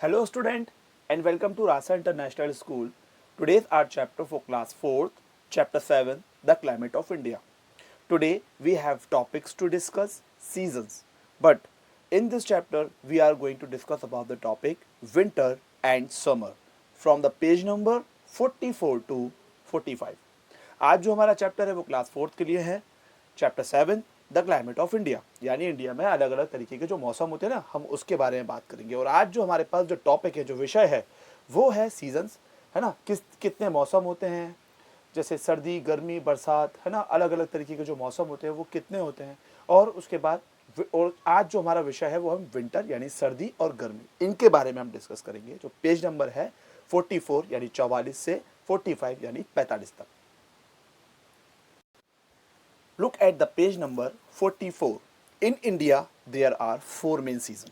Hello student and welcome to Rasa International School. Today's our chapter for class 4th, chapter 7, the climate of India. Today we have topics to discuss, seasons. But in this chapter we are going to discuss about the topic winter and summer from the page number 44 to 45. आज जो हमारा chapter है वो class 4th के लिए है. Chapter 7 the climate of India, यानी India में अलग अलग तरीके के जो मौसम होते हैं ना, हम उसके बारे में बात करेंगे. और आज जो हमारे पास जो टॉपिक है, जो विषय है, वो है सीजन्स, है ना. कितने मौसम होते हैं, जैसे सर्दी, गर्मी, बरसात, है ना. अलग अलग तरीके के जो मौसम होते हैं वो कितने होते हैं. और उसके बाद और आज जो हमारा विषय है वो हम विंटर यानी सर्दी और गर्मी, इनके बारे में हम डिस्कस करेंगे. जो पेज नंबर है 44 यानी 44 से 45 यानी 45 तक. Look at the page number 44. In India there are 4 main seasons.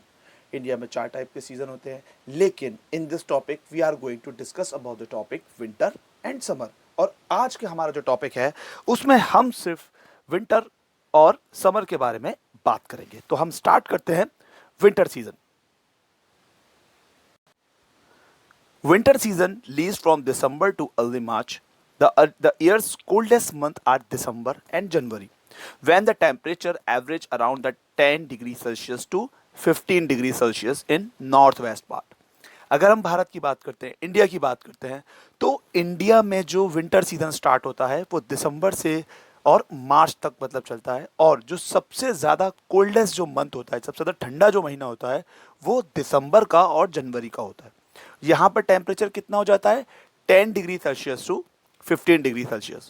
India में 4 टाइप के सीजन होते हैं, लेकिन in this topic we are going to discuss about the topic winter and summer. और आज के हमारा जो टॉपिक है उसमें हम सिर्फ विंटर और समर के बारे में बात करेंगे. तो हम स्टार्ट करते हैं winter season. Winter season lease from December too early March. The year's coldest month are December and January, when the temperature average around the 10 degrees Celsius to 15 degrees Celsius in northwest part. अगर हम भारत की बात करते हैं, India की बात करते हैं, तो इंडिया में जो विंटर सीजन स्टार्ट होता है वो दिसंबर से और मार्च तक मतलब चलता है. और जो सबसे ज़्यादा कोल्डेस्ट जो मंथ होता है, सबसे ज़्यादा ठंडा जो महीना होता है, वो दिसंबर का और जनवरी का होता है. यहाँ पर टेम्परेचर कितना हो जाता है, 10 degree Celsius to 15 degrees Celsius.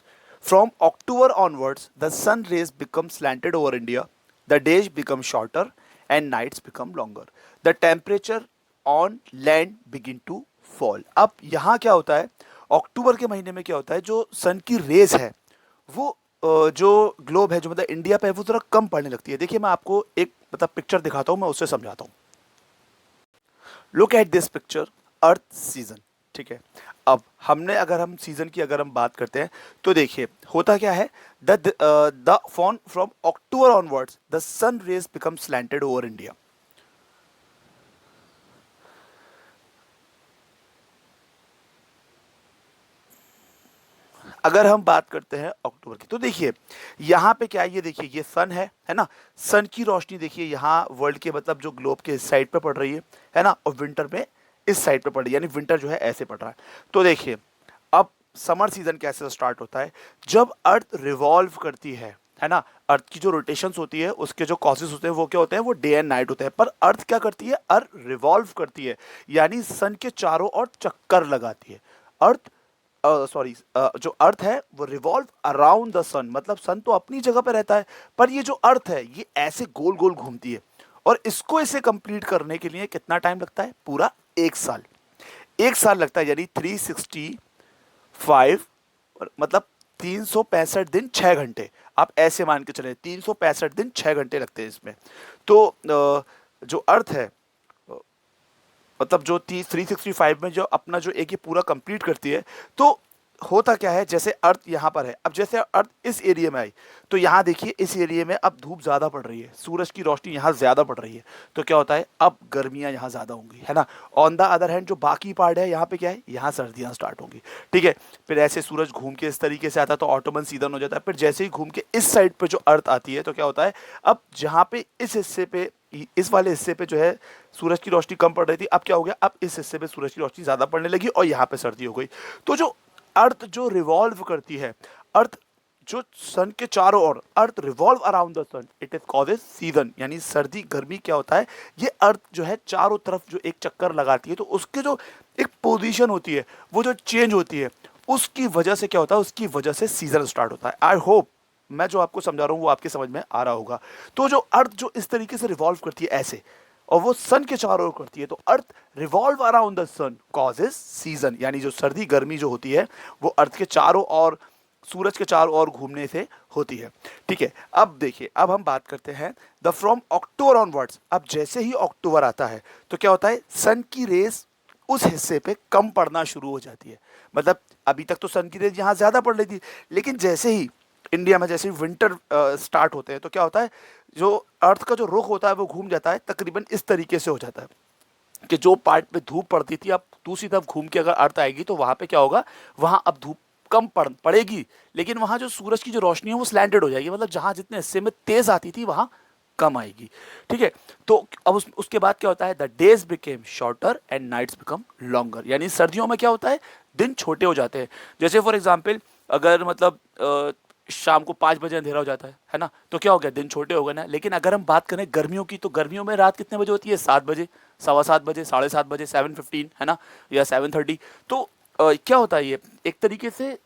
From October onwards, the sun rays become slanted over India, the days become shorter and nights become longer. The temperature on land begin to fall. अब यहाँ क्या होता है, अक्टूबर के महीने में क्या होता है, जो सन की रेज है वो जो ग्लोब है, जो मतलब इंडिया पे है, वो थोड़ा कम पड़ने लगती है. देखिए मैं आपको एक मतलब पिक्चर दिखाता हूँ, मैं उससे समझाता हूँ. Look at this picture, earth season. ठीक है, अब हमने अगर हम सीजन की अगर हम बात करते हैं तो देखिए होता क्या है, the from October onwards the sun rays become slanted over India. अगर हम बात करते हैं अक्टूबर की, तो देखिए यहाँ पे क्या है, ये देखिए ये सन है ना. सन की रोशनी देखिए यहाँ वर्ल्ड के मतलब जो ग्लोब के इस साइड पे पड़ रही है ना. और विंटर में इस साइड पे पड़ रही है, यानी विंटर जो है ऐसे पड़ रहा है. तो देखिए अब समर सीजन कैसे स्टार्ट होता है, जब अर्थ रिवॉल्व करती है ना. अर्थ की जो रोटेशंस होती है उसके जो कॉसेस होते हैं वो क्या होते हैं, वो डे एंड नाइट होते हैं. पर अर्थ क्या करती है, अर्थ रिवॉल्व करती है, यानी सन के चारों ओर चक्कर लगाती है. अर्थ जो अर्थ है वो रिवॉल्व अराउंड द सन, मतलब सन तो अपनी जगह पे रहता है, पर ये जो अर्थ है ये ऐसे गोल गोल घूमती है. और इसको इसे कंप्लीट करने के लिए कितना टाइम लगता है, पूरा 1 साल. 1 साल लगता है, यानी 365 मतलब 365 दिन 6 घंटे. आप ऐसे मान के चले 365 दिन 6 घंटे लगते हैं इसमें. तो जो अर्थ है मतलब जो 365 में जो अपना जो एक ये पूरा कंप्लीट करती है, तो होता क्या है, जैसे अर्थ यहाँ पर है, अब जैसे अर्थ इस एरिया में आई तो यहाँ देखिए इस एरिया में अब धूप ज़्यादा पड़ रही है, सूरज की रोशनी यहाँ ज़्यादा पड़ रही है. तो क्या होता है, अब गर्मियाँ यहाँ ज़्यादा होंगी, है ना. ऑन द अदर हैंड जो बाकी पार्ट है यहाँ पे क्या है, यहाँ सर्दियाँ स्टार्ट होंगी. ठीक है, फिर ऐसे सूरज घूम के इस तरीके से आता है तो ऑटोमन सीजन हो जाता है. फिर जैसे ही घूम के इस साइड पर जो अर्थ आती है तो क्या होता है, अब जहाँ पे इस हिस्से पे इस वाले हिस्से पे जो है सूरज की रोशनी कम पड़ रही थी, अब क्या हो गया, अब इस हिस्से पे सूरज की रोशनी ज़्यादा पड़ने लगी और यहाँ पे सर्दी हो गई. तो जो अर्थ जो रिवॉल्व करती है, अर्थ जो सन के चारों ओर, earth revolve around the sun, it is causes season. यानी सर्दी गर्मी क्या होता है, ये अर्थ जो है चारों तरफ जो एक चक्कर लगाती है, तो उसके जो एक पोजीशन होती है वो जो चेंज होती है, उसकी वजह से क्या होता है, उसकी वजह से सीजन स्टार्ट होता है. आई होप मैं जो आपको समझा रहा हूँ वो आपके समझ में आ रहा होगा. तो जो अर्थ जो इस तरीके से रिवॉल्व करती है ऐसे, और वो सन के चारों ओर करती है, तो earth revolve around the sun causes season. यानी जो सर्दी गर्मी जो होती है वो अर्थ के चारों ओर, सूरज के चारों ओर घूमने से होती है. ठीक है, अब देखिए अब हम बात करते हैं द फ्रॉम अक्टूबर ऑनवर्ड्स. अब जैसे ही अक्टूबर आता है तो क्या होता है, सन की रेस उस हिस्से पे कम पड़ना शुरू हो जाती है. मतलब अभी तक तो सन की रेस यहाँ ज़्यादा पड़ रही थी, लेकिन जैसे ही इंडिया में जैसे विंटर स्टार्ट होते हैं तो क्या होता है, जो अर्थ का जो रुख होता है वो घूम जाता है, तकरीबन इस तरीके से हो जाता है. कि जो पार्ट पे धूप पड़ती थी अब दूसरी तरफ घूम के अगर अर्थ आएगी तो वहां पे क्या होगा, वहां अब धूप कम पड़ेगी, लेकिन वहां जो सूरज की जो रोशनी है वो स्लैंटेड हो जाएगी, मतलब जहां जितने हिस्से में तेज आती थी वहां कम आएगी। ठीक है, तो अब उसके बाद क्या होता है, the days became shorter and nights become longer, यानी सर्दियों में क्या होता है, दिन छोटे हो जाते हैं। जैसे फॉर एग्जाम्पल अगर मतलब शाम को 5 बजे अंधेरा हो जाता है ना, तो क्या हो गया, दिन छोटे हो गए ना। लेकिन अगर हम बात करें गर्मियों की, तो गर्मियों में रात कितने बजे होती है, 7 बजे, 7:15 बजे, 7:30 बजे, 7:15, है ना, या 7:30। तो क्या होता है, ये एक तरीके से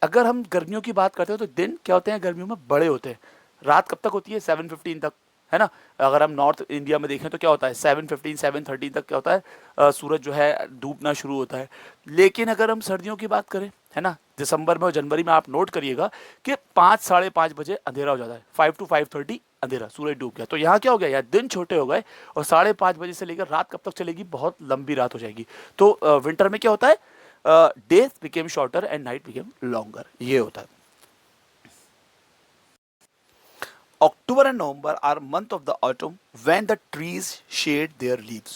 अगर हम गर्मियों की बात करते हो तो दिन क्या होते हैं गर्मियों में बड़े होते हैं। रात कब तक होती है, 7:15 तक, है ना। अगर हम नॉर्थ इंडिया में देखें तो क्या होता है, 7:15, 7:30 तक क्या होता है, सूरज जो है डूबना शुरू होता है। लेकिन अगर हम सर्दियों की बात करें, है ना, दिसंबर में और जनवरी में आप नोट करिएगा कि 5, 5:30 बजे अंधेरा हो जाता है, 5 to 5:30 अंधेरा, सूरज डूब गया। तो यहाँ क्या हो गया, यहाँ दिन छोटे हो गए, और 5:30 बजे से लेकर रात कब तक चलेगी, बहुत लंबी रात हो जाएगी। तो विंटर में क्या होता है, days became shorter and night became longer, ये होता है। October and November are month of the autumn when the trees shed their leaves.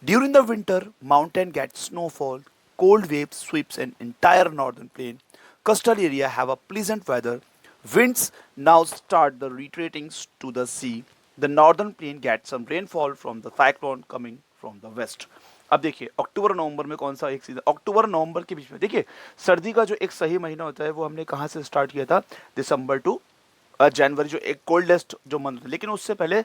During the winter, mountain gets snowfall, cold waves sweeps an entire northern plain. Coastal area have a pleasant weather. Winds now start the retreating to the sea. The northern plain gets some rainfall from the cyclone coming from the west. अब देखिए अक्टूबर नवंबर में कौन सा एक season, अक्टूबर नवंबर के बीच में देखिए सर्दी का जो एक सही महीना होता है वो हमने कहाँ से स्टार्ट किया था, दिसंबर टू जनवरी, जो एक कोल्डेस्ट जो मंथ होता है। लेकिन उससे पहले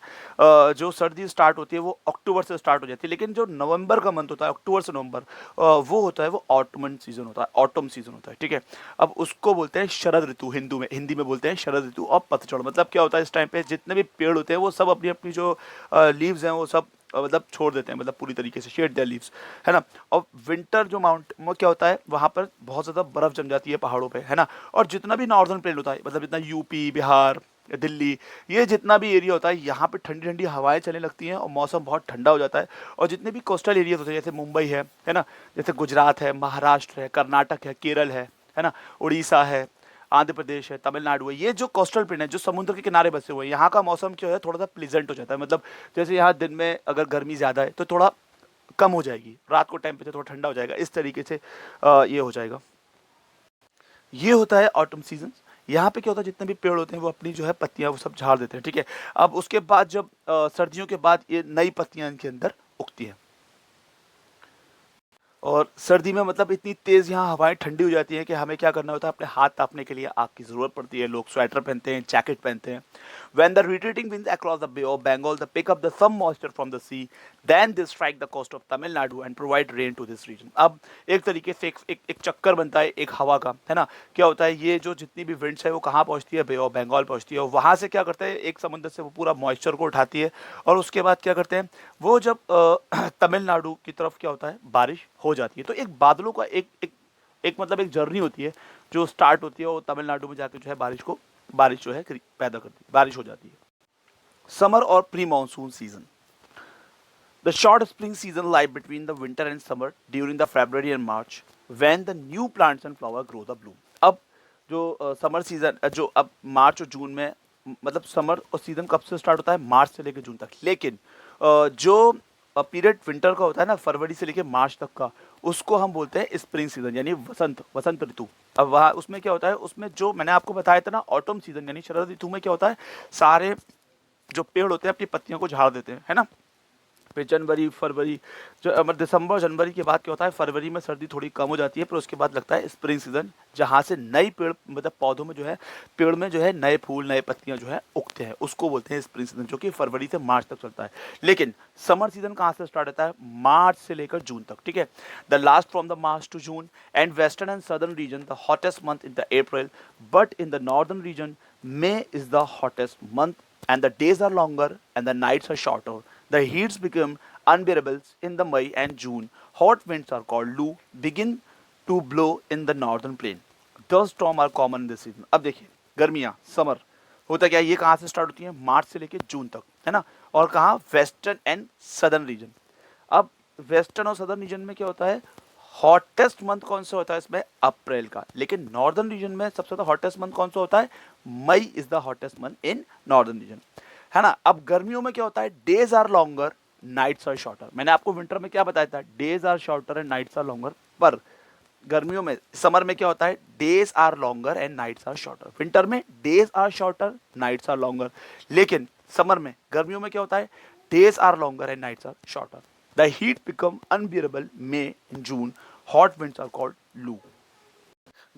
जो सर्दी स्टार्ट होती है वो अक्टूबर से स्टार्ट हो जाती है। लेकिन जो नवंबर का मंथ होता है, अक्टूबर से नवंबर, वो होता है, वो ऑटमन सीजन होता है, ऑटम सीजन होता है। ठीक है, अब उसको बोलते हैं शरद ऋतु, हिंदी में बोलते हैं शरद ऋतु और पतझड़। मतलब क्या होता है, इस टाइम पे जितने भी पेड़ होते हैं वो सब अपनी अपनी जो लीव्स हैं वो सब मतलब छोड़ देते हैं, मतलब पूरी तरीके से शेड देयर लीव्स, है ना। और विंटर जो माउंट में क्या होता है, वहाँ पर बहुत ज़्यादा बर्फ़ जम जाती है पहाड़ों पे, है ना। और जितना भी नॉर्दर्न प्लेन होता है, मतलब जितना यूपी, बिहार, दिल्ली, ये जितना भी एरिया होता है, यहाँ पे ठंडी ठंडी हवाएं चलने लगती हैं और मौसम बहुत ठंडा हो जाता है। और जितने भी कोस्टल एरियाज होते हैं, जैसे मुंबई है ना, जैसे गुजरात है, महाराष्ट्र है, कर्नाटक है, केरल है ना, उड़ीसा है, आंध्र प्रदेश है, तमिलनाडु है, ये जो कोस्टल प्लेन है, जो समुद्र के किनारे बसे हुए हैं, यहाँ का मौसम जो है थोड़ा सा प्लीजेंट हो जाता है। मतलब जैसे यहाँ दिन में अगर गर्मी ज़्यादा है तो थोड़ा कम हो जाएगी, रात को टेम्परेचर थोड़ा ठंडा हो जाएगा, इस तरीके से ये हो जाएगा। ये होता है ऑटम सीजन। यहाँ पे क्या होता है, जितने भी पेड़ होते हैं वो अपनी जो है पत्तियां वो सब झाड़ देते हैं। ठीक है, अब उसके बाद जब सर्दियों के बाद ये नई पत्तियां इनके अंदर उगती हैं, और सर्दी में मतलब इतनी तेज़ यहाँ हवाएं ठंडी हो जाती हैं कि हमें क्या करना होता है, अपने हाथ तापने के लिए आग की ज़रूरत पड़ती है। लोग स्वेटर पहनते हैं, जैकेट पहनते हैं। When the retreating winds across the Bay of Bengal they pick up the some moisture from the sea, then they strike the coast of Tamil Nadu and provide rain to this region. अब एक तरीके से एक चक्कर बनता है एक हवा का, है ना। क्या होता है, ये जो जितनी भी विंड्स है वो कहाँ पहुँचती है, बे ऑफ बंगाल पहुँचती है, और वहाँ से क्या करते हैं, एक समुद्र से वो पूरा मॉइस्चर को उठाती है, और उसके बाद क्या करते हैं वो जब तमिलनाडु की तरफ क्या होता है, बारिश हो जाती है। तो एक बादलों का एक मतलब एक जर्नी होती है जो स्टार्ट होती है, वो तमिलनाडु में जाकर जो है बारिश जो है पैदा करती है, बारिश हो जाती है। समर और pre monsoon season, the short spring season lie between the winter and summer during the February and March when the new plants and flower grow the Bloom. अब जो समर सीजन जो अब मार्च और जून में, मतलब समर और season कब से स्टार्ट होता है, मार्च से लेकर जून तक। लेकिन जो पीरियड विंटर का होता है ना, फरवरी से लेकर मार्च तक का, उसको हम बोलते हैं स्प्रिंग सीजन, यानी वसंत ऋतु। अब वहाँ उसमें क्या होता है, उसमें जो मैंने आपको बताया था ना, ऑटम सीजन यानी शरद ऋतु में क्या होता है, सारे जो पेड़ होते हैं अपनी पत्तियों को झाड़ देते हैं, है ना। फिर जनवरी फरवरी, जो दिसंबर जनवरी के बाद क्या होता है, फरवरी में सर्दी थोड़ी कम हो जाती है, फिर उसके बाद लगता है स्प्रिंग सीजन, जहाँ से नई पेड़ मतलब पौधों में जो है, पेड़ में जो है नए फूल नए पत्तियाँ जो है उगते हैं, उसको बोलते हैं स्प्रिंग सीजन, जो कि फरवरी से मार्च तक चलता है। लेकिन समर सीजन कहाँ से स्टार्ट होता है, मार्च से लेकर जून तक। ठीक है, the last from the March to June and western and southern region the hottest month in the April, but in the northern region May is the hottest month and the days are longer and the nights are shorter. The heats become unbearable in the May and June. Hot winds are called Lu begin to blow in the northern plain. Dust storms are common in this season. अब देखिए गर्मियाँ summer होता क्या है, ये कहाँ से start होती है, मार्च से लेकर जून तक, है ना। और कहाँ, वेस्टर्न एंड सदर्न रीजन। अब वेस्टर्न और सदर्न रीजन में क्या होता है, हॉटेस्ट मंथ कौन सा होता है इसमें, अप्रैल का। लेकिन नॉर्दर्न रीजन में सबसे ज़्यादा हॉटेस्ट मंथ कौन सा होता है, May is the hottest month in northern region, है ना। अब गर्मियों में क्या होता है, days are longer nights are shorter. मैंने आपको विंटर में क्या बताया था, days are shorter and nights are longer. पर गर्मियों में, समर में क्या होता है, days are longer and nights are shorter. Winter में days are shorter, nights are longer. लेकिन समर में, गर्मियों में क्या होता है, days are longer and nights are shorter. The heat become unbearable May in June, hot winds are called लू।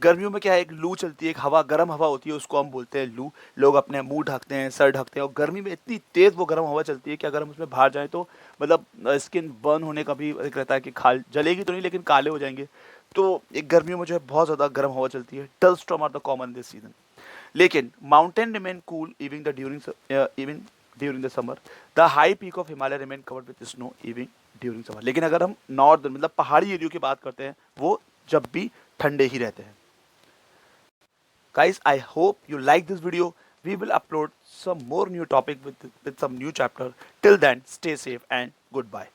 गर्मियों में क्या है, एक लू चलती है, एक हवा, गर्म हवा होती है, उसको हम बोलते हैं लू। लोग अपने मुंह ढकते हैं, सर ढकते हैं, और गर्मी में इतनी तेज वो गर्म हवा चलती है कि अगर हम उसमें बाहर जाएं तो मतलब स्किन बर्न होने का भी एक रहता है कि खाल जलेगी तो नहीं लेकिन काले हो जाएंगे। तो एक गर्मियों में जो है बहुत ज़्यादा गर्म हवा चलती है। Dust storm are the common this season. लेकिन mountain remain cool even during the summer. The high peak of Himalaya remain covered with snow even during summer. लेकिन अगर हम नॉर्थ मतलब पहाड़ी एरियो की बात करते हैं, वो जब भी ठंडे ही रहते हैं। Guys, I hope you like this video. We will upload some more new topic with some new chapter. Till then, stay safe and goodbye.